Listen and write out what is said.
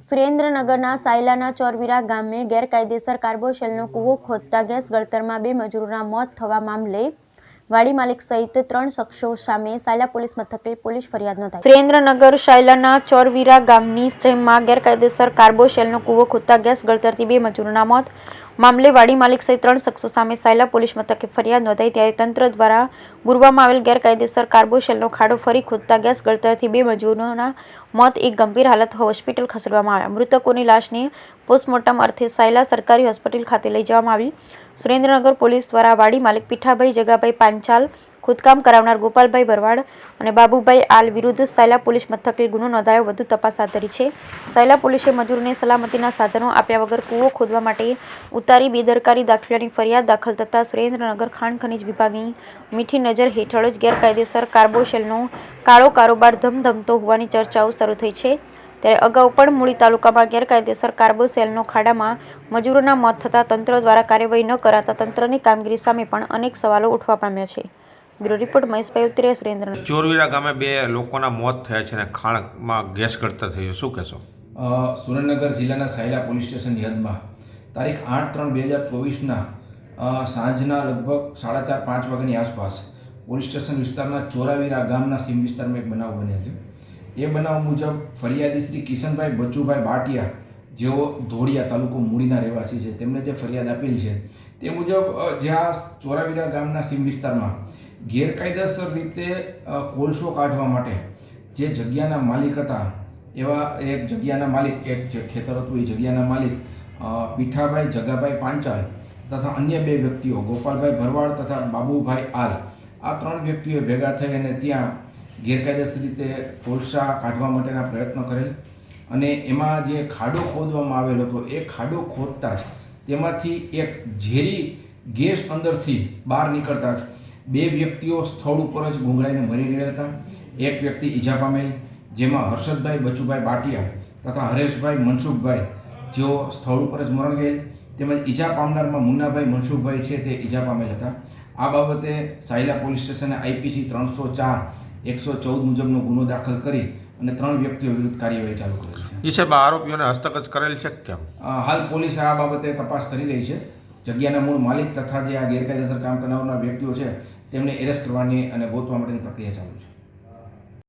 સુરેન્દ્રનગરના સાયલાના ચોરવીરા ગામે ગેરકાયદેસર કાર્બોશેલનો કૂવો ખોદતા ગેસ ગળતરમાં 2 મજૂરોના મોત થવા મામલે વાડી માલિક સહિત 3 શખ્સો સામે સાયલા પોલીસ મથકે પોલીસ ફરિયાદ નોંધાઈ। સુરેન્દ્રનગર સાયલાના ચોરવીરા ગામની સીમમાં ગેરકાયદેસર કાર્બોશેલનો કૂવો ખોદતા ગેસ ગળતરથી 2 મજૂરોના મોત મામલે વાડી માલિક સહિત 3 શખ્સો સામે સાયલા પોલીસ મથકે ફરિયાદ નોંધાઈ। ત્યારે તંત્ર દ્વારા બુરવામાં આવેલ ગેરકાયદેસર કાર્બોશેલનો ખાડો ફરી ખોદતા ગેસ ગળતરથી 2 મજૂરોના મોત એક ગંભીર હાલત હોસ્પિટલ ખસેડવામાં આવ્યા। મૃતકોની લાશને પોસ્ટમોર્ટમ અર્થે સાયલા સરકારી હોસ્પિટલ ખાતે લઈ જવામાં આવી। સુરેન્દ્રનગર પોલીસ દ્વારા વાડી માલિક પીઠાભાઈ જગાભાઈ પાંચાલ, ખોદકામ કરાવનાર ગોપાલભાઈ ભરવાડ અને બાબુભાઈ આલ વિરુદ્ધ સાયલા પોલીસ મથકે ગુનો નોંધાયો વધુ તપાસ હાથ ધરી છે। સાયલા પોલીસે મજૂરોને સલામતીના સાધનો આપ્યા વગર કૂવો ખોદવા માટે ઉતારી બેદરકારી દાખવ્યાની ફરિયાદ દાખલ થતાં સુરેન્દ્રનગર ખાણ ખનીજ વિભાગની મીઠી નજર હેઠળ જ ગેરકાયદેસર કાર્બોશેલનો કાળો કારોબાર ધમધમતો હોવાની ચર્ચાઓ શરૂ થઈ છે। ત્યારે અગાઉ પણ મૂળી તાલુકામાં ગેરકાયદેસર કાર્બોશેલનો ખાડામાં મજૂરોના મોત થતાં તંત્ર દ્વારા કાર્યવાહી ન કરાતા તંત્રની કામગીરી સામે પણ અનેક સવાલો ઉઠવા પામ્યા છે। બ્યુરો રિપોર્ટ મહેશભાઈ ઉત્તરીયા, સુરેન્દ્રનગર। ચોરવીરા ગામે 2 લોકોના મોત થયા છે અને ખાણમાં ગેસ ગળતર થયો, શું કહેશો? સુરેન્દ્રનગર જિલ્લાના સાયલા પોલીસ સ્ટેશનની હદમાં તારીખ 8/3/2024ના સાંજના લગભગ 4:30-5 વાગ્યાની આસપાસ પોલીસ સ્ટેશન વિસ્તારના ચોરવીરા ગામના સીમ વિસ્તારમાં એક બનાવ બન્યો છે। એ બનાવ મુજબ ફરિયાદી શ્રી કિશનભાઈ બચુભાઈ બાટિયા, જેઓ ધોળિયા તાલુકો મૂળીના રહેવાસી છે, તેમણે જે ફરિયાદ આપેલી છે તે મુજબ જ્યાં ચોરવીરા ગામના સીમ વિસ્તારમાં ગેરકાયદેસર રીતે કોલસો કાઢવા માટે જે જગ્યાના માલિક હતા, એવા એક જગ્યાના માલિક, એક જે ખેતર હતું એ જગ્યાના માલિક પીઠાભાઈ જગાભાઈ પાંચાલ તથા અન્ય 2 વ્યક્તિઓ ગોપાલભાઈ ભરવાડ તથા બાબુભાઈ આલ, આ 3 વ્યક્તિઓ ભેગા થઈ અને ત્યાં ગેરકાયદેસર રીતે કોલસા કાઢવા માટેના પ્રયત્નો કરેલ અને એમાં જે ખાડો ખોદવામાં આવેલો હતો એ ખાડો ખોદતા જ તેમાંથી એક ઝેરી ગેસ અંદરથી બહાર નીકળતા જ 2 વ્યક્તિઓ સ્થળ ઉપર જ ગુંગળાઈને મરી ગયા હતા। એક વ્યક્તિ ઈજા પામેલ, જેમાં હર્ષદભાઈ બચુભાઈ બાટિયા તથા હરેશભાઈ મનસુખભાઈ, જેઓ સ્થળ ઉપર જ મરણ ગયેલ, તેમજ ઈજા પામનારમાં મુન્નાભાઈ મનસુખભાઈ છે તે ઈજા પામેલ હતા। આ બાબતે સાયલા પોલીસ સ્ટેશને IPC 304/114 મુજબનો ગુનો દાખલ કરી અને 3 વ્યક્તિઓ વિરુદ્ધ કાર્યવાહી ચાલુ કરેલ છે। એ સાહેબ આરોપીઓને હસ્તગત કરેલ છે કે કેમ? હાલ પોલીસ આ બાબતે તપાસ કરી રહી છે। જગ્યાના મૂળ માલિક તથા જે આ ગેરકાયદેસર કામ કરનારના વ્યક્તિઓ છે તેમને એરેસ્ટ કરવાની અને ગોતવા માટેની પ્રક્રિયા ચાલુ છે।